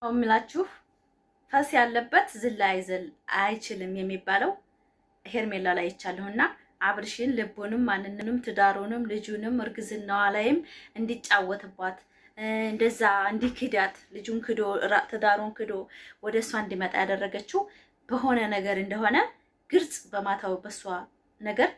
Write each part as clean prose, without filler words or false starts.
አምላችሁ ፈስ ያለበት ዝላ አይዘል አይችልም የሚባለው ሄርሜላ ላይ ይቻለውና አብርሽን ልቡንም ማንነቱንም ትዳሩንም ልጁንም እርግዝናዋ ላይም እንዲጫወትባት እንደዛ እንዲክዳት ልጁን ክዶ ትዳሩን ክዶ ወደሷ እንዲመጣ ያደረገችው በሆነ ነገር እንደሆነ ግልጽ በማታው በሷ ነገር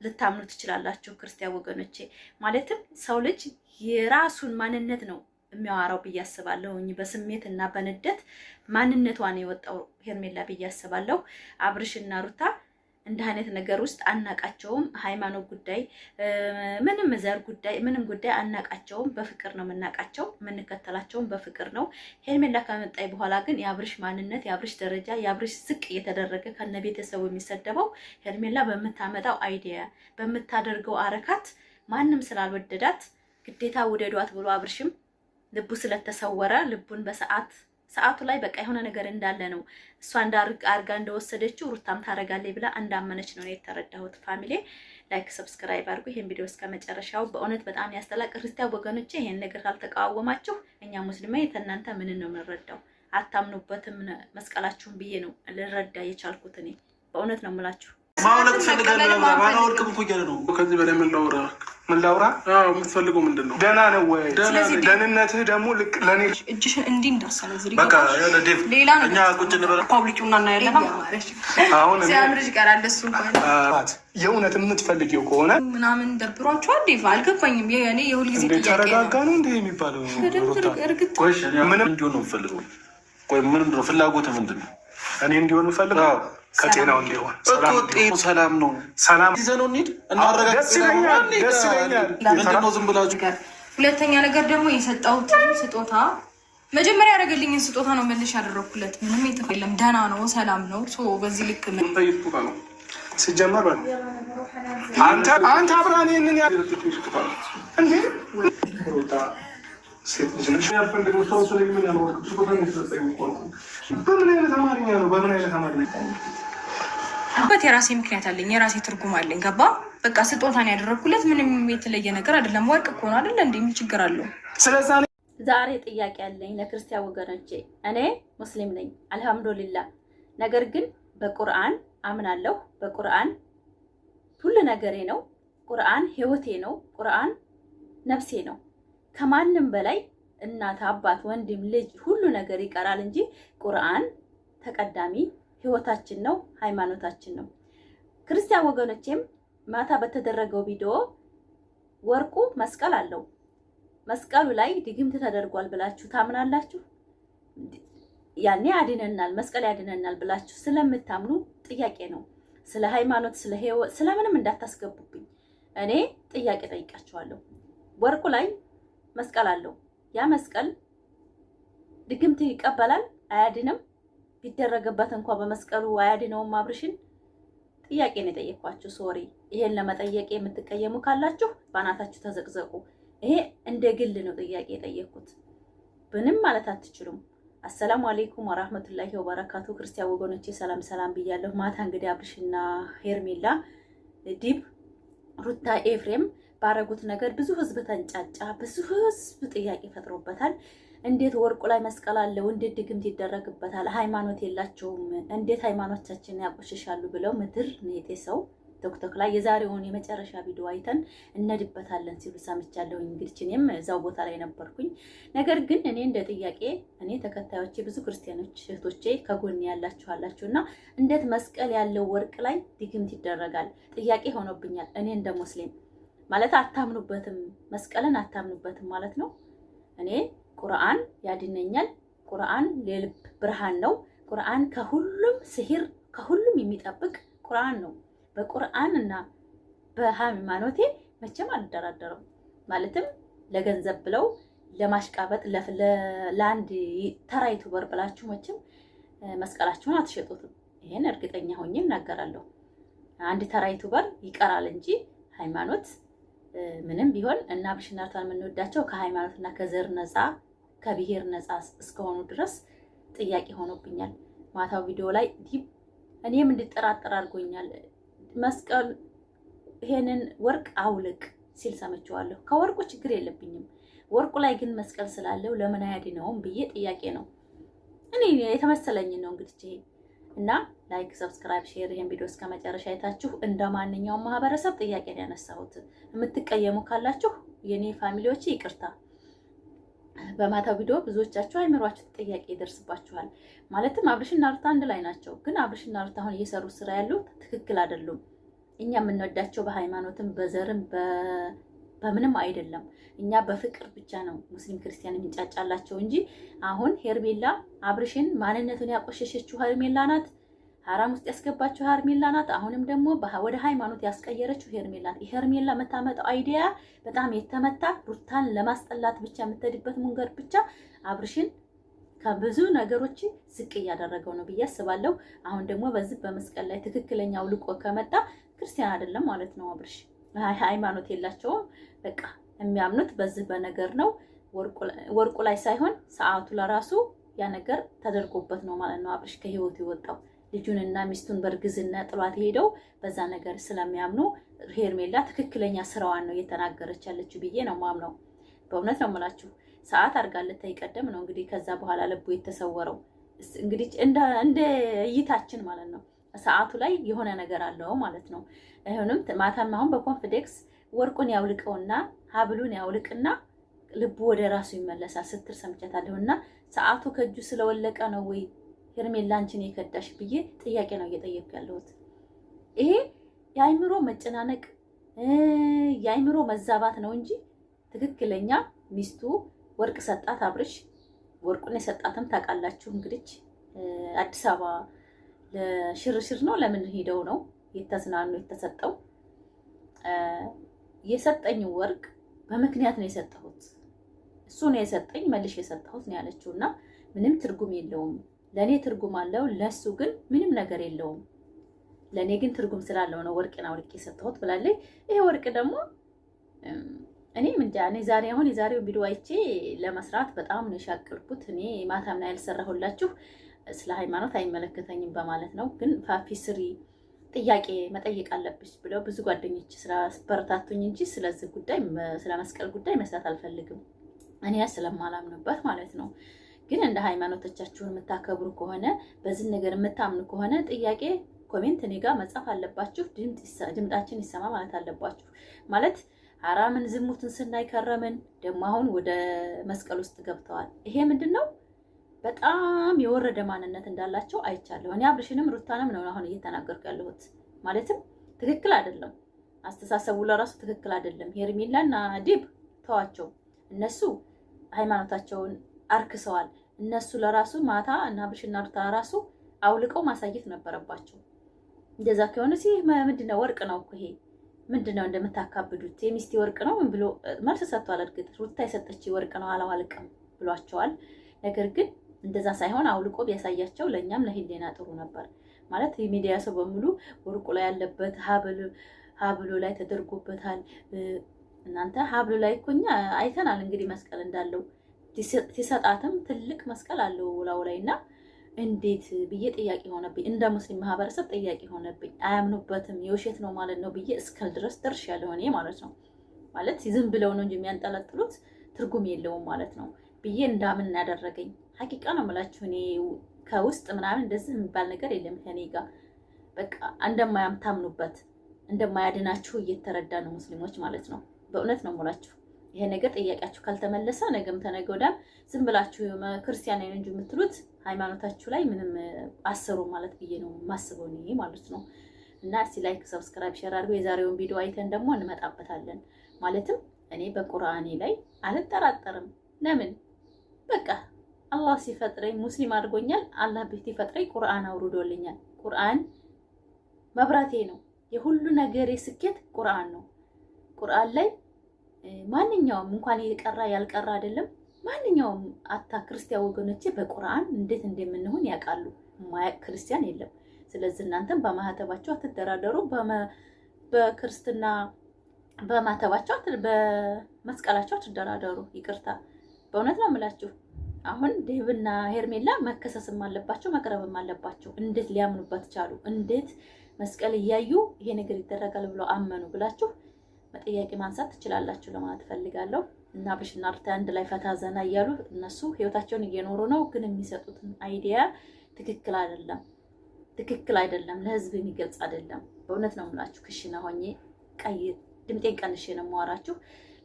ልታምኑ ትችላላችሁ ክርስቲያን ወገኖቼ። ማለትም ሰው ልጅ የራሱን ማንነት ነው የሚያወራው ብዬ አስባለሁ። በስሜት እና በንደት ማንነቷን የወጣው ሄርሜላ ብዬ አስባለሁ። አብርሽና ሩታ እንደ አይነት ነገር ውስጥ አናቃቸውም። ሃይማኖት ጉዳይ ምንም ዘር ጉዳይ ምንም ጉዳይ አናቃቸውም። በፍቅር ነው የምናቃቸው፣ የምንከተላቸውም በፍቅር ነው። ሄርሜላ ከመጣይ በኋላ ግን የአብርሽ ማንነት የአብርሽ ደረጃ የአብርሽ ዝቅ እየተደረገ ከነ ቤተሰቡ የሚሰደበው ሄርሜላ በምታመጣው አይዲያ በምታደርገው አረካት ማንም ስላልወደዳት ግዴታ ውደዷት ብሎ አብርሽም ልቡ ስለተሰወረ ልቡን ሰዓቱ ላይ በቃ የሆነ ነገር እንዳለ ነው እሷ አርጋ እንደወሰደችው ሩታም ታረጋለች ብላ እንዳመነች ነው የተረዳሁት። ፋሚሊ ላይክ ሰብስክራይብ አድርጉ ይሄን ቪዲዮ እስከ መጨረሻው። በእውነት በጣም ያስተላቅ ክርስቲያን ወገኖቼ ይሄን ነገር ካልተቃወማችሁ እኛ ሙስሊማይ ተናንተ ምን ነው የምንረዳው? አታምኑበትም መስቀላችሁን ብዬ ነው ልረዳ የቻልኩት እኔ በእውነት ነው የምላችሁ። ማውለቅ ፈልጋለሁ ባላወልቅም እኮ እያለ ነው። ከዚህ በላይ ምን ላውራ? አዎ የምትፈልገው ምንድን ነው? ደህና ነው ወይ? ደህንነትህ ደግሞ ልክ ለኔ እጅሽን እንዲህ እንዳሰነዝሪ በቃ ያለ ዴቭ ሌላ ነው። እኛ ቁጭ እንበል ፓብሊኩና እናያለን። አሁን ሲያምርሽ ይቀራል እሱ እንኳን የእውነት የምትፈልጊው ከሆነ ምናምን ደብሯቸዋል። ዴቭ አልገባኝም። እኔ የሁልጊዜ ጥያቄ ተረጋጋ ነው እንዴ የሚባለው? ቆይ ምንም እንዲሆን ነው የምፈልገው። ቆይ ምንም ነው ፍላጎትህ ምንድን ነው? እኔ እንዲሆን የምፈልገው ከጤናው እንዲሆን ሰላም ነው። ሰላም ይዘነው እንሂድ እናረጋግጥ። ደስ ይለኛል። ምንድን ነው ዝም ብላችሁ? ሁለተኛ ነገር ደግሞ የሰጠሁት ስጦታ መጀመሪያ ያደረገልኝን ስጦታ ነው መልሽ ያደረኩለት። ምንም የተፈለም ደህና ነው፣ ሰላም ነው። በዚህ ልክ ምን ጠይቁታ ነው ሲጀመር አንተ አብራን ይህንን እንዴ ሴት ልጅ ነሽ። ያልፈልገው ሰው ስለኝ ምን ያልወቅ ስጦታ ነው የተሰጠኝ እኮ ነው። በምን አይነት አማርኛ ነው? በምን አይነት አማርኛ በት የራሴ ምክንያት አለኝ፣ የራሴ ትርጉም አለኝ። ገባ? በቃ ስጦታን ያደረኩለት ምንም የተለየ ነገር አይደለም። ወርቅ እኮ ነው አይደል እንዴ? ምን ችግር አለው? ስለዚህ ዛሬ ጥያቄ አለኝ ለክርስቲያን ወገኖቼ። እኔ ሙስሊም ነኝ አልহামዱሊላህ። ነገር ግን በቁርአን አምናለሁ። በቁርአን ሁሉ ነገሬ ነው። ቁርአን ህይወቴ ነው። ቁርአን ነፍሴ ነው። ከማንም በላይ እናት፣ አባት፣ ወንድም፣ ልጅ ሁሉ ነገር ይቀራል እንጂ ቁርአን ተቀዳሚ ህይወታችን ነው፣ ሃይማኖታችን ነው። ክርስቲያን ወገኖቼም ማታ በተደረገው ቪዲዮ ወርቁ መስቀል አለው። መስቀሉ ላይ ድግምት ተደርጓል ብላችሁ ታምናላችሁ? ያኔ ያድነናል መስቀል ያድነናል ብላችሁ ስለምታምኑ ጥያቄ ነው። ስለ ሃይማኖት ስለ ህይወት ስለምንም እንዳታስገቡብኝ። እኔ ጥያቄ ጠይቃችኋለሁ። ወርቁ ላይ መስቀል አለው። ያ መስቀል ድግምት ይቀበላል? አያድንም? ቢደረገበት እንኳን በመስቀሉ አያድነውም አብርሽን? ጥያቄ ነው የጠየኳችሁ። ሶሪ ይሄን ለመጠየቅ የምትቀየሙ ካላችሁ ባናታችሁ ተዘቅዘቁ። ይሄ እንደ ግል ነው ጥያቄ የጠየኩት። ምንም ማለት አትችሉም። አሰላሙ አለይኩም ወራህመቱላሂ ወበረካቱ። ክርስቲያን ወገኖቼ ሰላም ብያለሁ። ማታ እንግዲህ አብርሽና ሄርሜላ ዲብ ሩታ ኤፍሬም ባረጉት ነገር ብዙ ህዝብ ተንጫጫ፣ ብዙ ህዝብ ጥያቄ ፈጥሮበታል። እንዴት ወርቁ ላይ መስቀል አለው? እንዴት ድግምት ይደረግበታል? ሃይማኖት የላቸውም? እንዴት ሃይማኖታችንን ያቆሽሻሉ? ብለው ምድር ነቴ ሰው ቲክቶክ ላይ የዛሬውን የመጨረሻ ቪዲዮ አይተን እነድበታለን ሲሉ ሰምቻለሁ። እንግዲህ እኔም እዛው ቦታ ላይ ነበርኩኝ። ነገር ግን እኔ እንደ ጥያቄ እኔ ተከታዮቼ ብዙ ክርስቲያኖች እህቶቼ ከጎን ያላችሁና እንዴት መስቀል ያለው ወርቅ ላይ ድግምት ይደረጋል? ጥያቄ ሆኖብኛል። እኔ እንደ ሙስሊም ማለት አታምኑበትም፣ መስቀልን አታምኑበትም ማለት ነው። እኔ ቁርአን ያድነኛል። ቁርአን የልብ ብርሃን ነው። ቁርአን ከሁሉም ስሂር ከሁሉም የሚጠብቅ ቁርአን ነው። በቁርአን እና በሃይማኖቴ መቼም አልደራደርም። ማለትም ለገንዘብ ብለው ለማሽቃበጥ ለአንድ ተራ ዩቲዩበር ብላችሁ መቼም መስቀላችሁን አትሸጡትም። ይሄን እርግጠኛ ሆኜ እናገራለሁ። አንድ ተራ ዩቲዩበር ይቀራል እንጂ ሃይማኖት ምንም ቢሆን እና አብርሽና ሩታን የምንወዳቸው ከሃይማኖትና ከዘር ነፃ ከብሔር ነፃ እስከሆኑ ድረስ ጥያቄ ሆኖብኛል። ማታው ቪዲዮ ላይ ዲብ እኔም እንድጠራጠር አድርጎኛል። መስቀል ይሄንን ወርቅ አውልቅ ሲል ሰምቼዋለሁ። ከወርቁ ችግር የለብኝም። ወርቁ ላይ ግን መስቀል ስላለው ለምን አያድነውም ብዬ ጥያቄ ነው እኔ የተመሰለኝ ነው እንግዲህ እና ላይክ ሰብስክራይብ ሼር ይሄን ቪዲዮ እስከ መጨረሻ አይታችሁ እንደማንኛውም ማህበረሰብ ጥያቄ ነው ያነሳሁት። የምትቀየሙ ካላችሁ የኔ ፋሚሊዎች ይቅርታ። በማታው ቪዲዮ ብዙዎቻችሁ አይምሯችሁ ጥያቄ ይደርስባችኋል። ማለትም አብርሽና ሩታ አንድ ላይ ናቸው፣ ግን አብርሽና ሩታ አሁን እየሰሩ ስራ ያሉት ትክክል አይደሉም። እኛ የምንወዳቸው በሃይማኖትም በዘርም በምንም አይደለም። እኛ በፍቅር ብቻ ነው ሙስሊም ክርስቲያን የሚጫጫላቸው እንጂ አሁን ሄርሜላ አብርሽን ማንነቱን ያቆሸሸችው ሄርሜላ ናት። ሐራም ውስጥ ያስገባችው ሄርሜላ ናት። አሁንም ደግሞ ወደ ሃይማኖት ያስቀየረችው ሄርሜላ ናት። ሄርሜላ የምታመጣው አይዲያ በጣም የተመታ ሩታን ለማስጠላት ብቻ የምትሄድበት መንገድ ብቻ አብርሽን ከብዙ ነገሮች ዝቅ እያደረገው ነው ብዬ አስባለሁ። አሁን ደግሞ በዚህ በመስቀል ላይ ትክክለኛው ልቆ ከመጣ ክርስቲያን አይደለም ማለት ነው። አብርሽ ሃይማኖት የላቸውም። በቃ የሚያምኑት በዚህ በነገር ነው። ወርቁ ላይ ሳይሆን ሰዓቱ ለራሱ ያ ነገር ተደርጎበት ነው ማለት ነው። አብርሽ ከህይወቱ የወጣው ልጁንና ሚስቱን በእርግዝና ጥሏት ሄደው በዛ ነገር ስለሚያምኑ ሄርሜላ ትክክለኛ ስራዋን ነው እየተናገረች ያለችው ብዬ ነው ማምነው። በእውነት ነው የምላችሁ። ሰዓት አድርጋለት ተይቀደም ነው እንግዲህ ከዛ በኋላ ልቡ የተሰወረው እንግዲህ እንደ እይታችን ማለት ነው። ሰዓቱ ላይ የሆነ ነገር አለው ማለት ነው። አሁንም ማታም አሁን በኮንፊደንስ ወርቁን ያውልቀውና ሀብሉን ያውልቅና ልቡ ወደ ራሱ ይመለሳል ስትል ሰምቻታለሁና ሰዓቱ ከእጁ ስለወለቀ ነው ወይ ሄርሜላ አንቺን የከዳሽ ብዬ ጥያቄ ነው እየጠየቅኩ ያለሁት። ይሄ የአይምሮ መጨናነቅ የአይምሮ መዛባት ነው እንጂ ትክክለኛ ሚስቱ ወርቅ ሰጣት። አብርሽ ወርቁን የሰጣትም ታውቃላችሁ እንግዲህ አዲስ አበባ ለሽርሽር ነው ለምን ሄደው ነው የተዝናኑ የተሰጠው። የሰጠኝ ወርቅ በምክንያት ነው የሰጠሁት፣ እሱ ነው የሰጠኝ መልሽ የሰጠሁት ነው ያለችውና ምንም ትርጉም የለውም። ለኔ ትርጉም አለው፣ ለሱ ግን ምንም ነገር የለውም። ለኔ ግን ትርጉም ስላለው ነው ወርቅና ወርቅ የሰጠሁት ብላለች። ይሄ ወርቅ ደግሞ እኔ እኔ ዛሬ አሁን የዛሬው ቪዲዮ አይቼ ለመስራት በጣም ነው የሻቀልኩት። እኔ ማታም ላይ ያልሰራሁላችሁ ስለ ሃይማኖት አይመለከተኝም በማለት ነው። ግን ፋፊ ስሪ ጥያቄ መጠየቅ አለብሽ ብለው ብዙ ጓደኞች ስራ በረታቱኝ እንጂ ስለዚህ ጉዳይ ስለ መስቀል ጉዳይ መስራት አልፈልግም እኔ ስለማላምንበት ማለት ነው። ግን እንደ ሃይማኖቶቻችሁን የምታከብሩ ከሆነ በዚህ ነገር የምታምኑ ከሆነ ጥያቄ ኮሜንት እኔ ጋር መጻፍ አለባችሁ። ድምጣችን ይሰማ ማለት አለባችሁ። ማለት ሐራምን ዝሙትን ስናይ ከረምን፣ ደግሞ አሁን ወደ መስቀል ውስጥ ገብተዋል። ይሄ ምንድነው? በጣም የወረደ ማንነት እንዳላቸው አይቻለሁ። እኔ አብርሽንም ሩታንም ነው አሁን እየተናገርኩ ያለሁት። ማለትም ትክክል አይደለም፣ አስተሳሰቡ ለራሱ ትክክል አይደለም። ሄርሜላና ዲብ ተዋቸው፣ እነሱ ሃይማኖታቸውን አርክሰዋል። እነሱ ለራሱ ማታ እና አብርሽና ሩታ ራሱ አውልቀው ማሳየት ነበረባቸው። እንደዛ ከሆነ ምንድነው? ወርቅ ነው እኮ ይሄ ምንድነው እንደምታካብዱት? የሚስቴ ወርቅ ነው ምን ብሎ መልስ ሰጥቷል። እርግጥ ሩታ የሰጠች ወርቅ ነው አላዋልቅም ብሏቸዋል። ነገር ግን እንደዛ ሳይሆን አውልቆ ቢያሳያቸው ለኛም ለህሊና ጥሩ ነበር። ማለት የሚዲያ ሰው በሙሉ ወርቁ ላይ ያለበት ሀብሉ ላይ ተደርጎበታል። እናንተ ሀብሉ ላይ እኮ እኛ አይተናል እንግዲህ መስቀል እንዳለው ሲሰጣትም ትልቅ መስቀል አለው ላው ላይና እንዴት ብዬ ጥያቄ ሆነብኝ። እንደ ሙስሊም ማህበረሰብ ጥያቄ ሆነብኝ። አያምኑበትም የውሸት ነው ማለት ነው ብዬ እስከል ድረስ ደርሻለሁ እኔ ማለት ነው። ማለት ዝም ብለው ነው እንጂ የሚያንጠለጥሉት ትርጉም የለውም ማለት ነው ብዬ እንዳምን ያደረገኝ ሐቂቃ ነው የምላችሁ። እኔ ከውስጥ ምናምን እንደዚህ የሚባል ነገር የለም ከኔ ጋር በቃ እንደማያምታምኑበት እንደማያድናችሁ እየተረዳ ነው ሙስሊሞች ማለት ነው። በእውነት ነው የምላችሁ። ይሄ ነገር ጥያቄያችሁ ካልተመለሰ ነገም ተነገ ወዲያም ዝም ብላችሁ ክርስቲያን ነኝ እንጂ የምትሉት ሃይማኖታችሁ ላይ ምንም አሰሩ ማለት ብዬ ነው የማስበው እኔ ማለት ነው። እና እስቲ ላይክ ሰብስክራይብ ሼር አድርጉ። የዛሬውን ቪዲዮ አይተን ደግሞ እንመጣበታለን። ማለትም እኔ በቁርአኔ ላይ አልጠራጠርም። ለምን በቃ አላህ ሲፈጥረኝ ሙስሊም አድርጎኛል። አላህ ቤት ሲፈጥረኝ ቁርአን አውርዶልኛል። ቁርአን መብራቴ ነው። የሁሉ ነገሬ ስኬት ቁርአን ነው። ቁርአን ላይ ማንኛውም እንኳን የቀራ ያልቀራ አይደለም ማንኛውም አታ ክርስቲያን ወገኖቼ በቁርአን እንዴት እንደምንሆን ያውቃሉ። ማያቅ ክርስቲያን የለም። ስለዚህ እናንተም በማህተባቸው አትደራደሩ። በክርስትና በማህተባቸው በመስቀላቸው አትደራደሩ። ይቅርታ በእውነት ነው የምላችሁ። አሁን ዴቭና ሄርሜላ መከሰስም አለባቸው መቅረብም አለባቸው። እንዴት ሊያምኑበት ቻሉ? እንዴት መስቀል እያዩ ይሄ ነገር ይደረጋል ብለው አመኑ ብላችሁ ጥያቄ ማንሳት ትችላላችሁ ለማለት ፈልጋለሁ። እና አብርሽና ሩታ አንድ ላይ ፈታ ዘና እያሉ እነሱ ህይወታቸውን እየኖሩ ነው። ግን የሚሰጡትን አይዲያ ትክክል አይደለም፣ ለህዝብ የሚገልጽ አይደለም። በእውነት ነው የምላችሁ። ክሽና ሆኜ ድምጤን ቀንሼ ነው የማወራችሁ።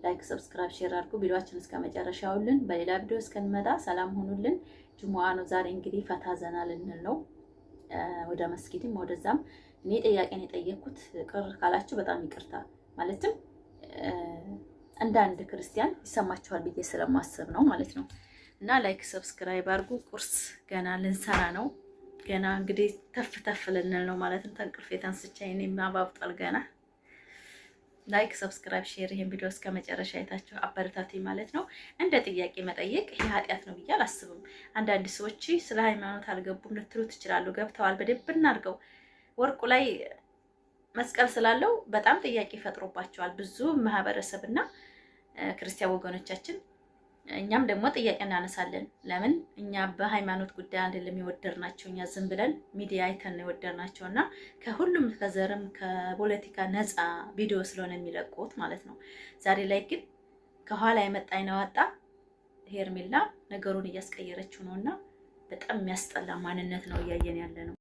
ላይክ፣ ሰብስክራይብ፣ ሼር አድርጉ። ቪዲዮአችን እስከ መጨረሻውልን። በሌላ ቪዲዮ እስከንመጣ ሰላም ሁኑልን። ጁሙአ ነው ዛሬ እንግዲህ ፈታ ዘና ልንል ነው። ወደ መስጊድም ወደዛም እኔ ጥያቄን የጠየቅኩት ቅር ካላችሁ በጣም ይቅርታ። ማለትም እንደ አንድ ክርስቲያን ይሰማችኋል ብዬ ስለማስብ ነው ማለት ነው። እና ላይክ ሰብስክራይብ አድርጉ። ቁርስ ገና ልንሰራ ነው። ገና እንግዲህ ተፍ ልንል ነው ማለት ነው። ተንቅልፌ ተንስቼ እኔም አባብጧል ገና። ላይክ ሰብስክራይብ ሼር ይሄን ቪዲዮ እስከ መጨረሻ አይታችሁ አበረታቴ ማለት ነው። እንደ ጥያቄ መጠየቅ ይሄ ኃጢአት ነው ብዬ አላስብም። አንዳንድ ሰዎች ስለ ሃይማኖት አልገቡም ልትሉ ትችላሉ። ገብተዋል በደንብ እናድርገው። ወርቁ ላይ መስቀል ስላለው በጣም ጥያቄ ፈጥሮባቸዋል ብዙ ማህበረሰብና ክርስቲያን ወገኖቻችን። እኛም ደግሞ ጥያቄ እናነሳለን። ለምን እኛ በሃይማኖት ጉዳይ አይደለም የወደድናቸው፣ እኛ ዝም ብለን ሚዲያ አይተን የወደድናቸውና ከሁሉም ከዘርም ከፖለቲካ ነፃ ቪዲዮ ስለሆነ የሚለቁት ማለት ነው። ዛሬ ላይ ግን ከኋላ የመጣ አይናዋጣ ሄርሜላ ነገሩን እያስቀየረችው ነውና በጣም የሚያስጠላ ማንነት ነው እያየን ያለ ነው።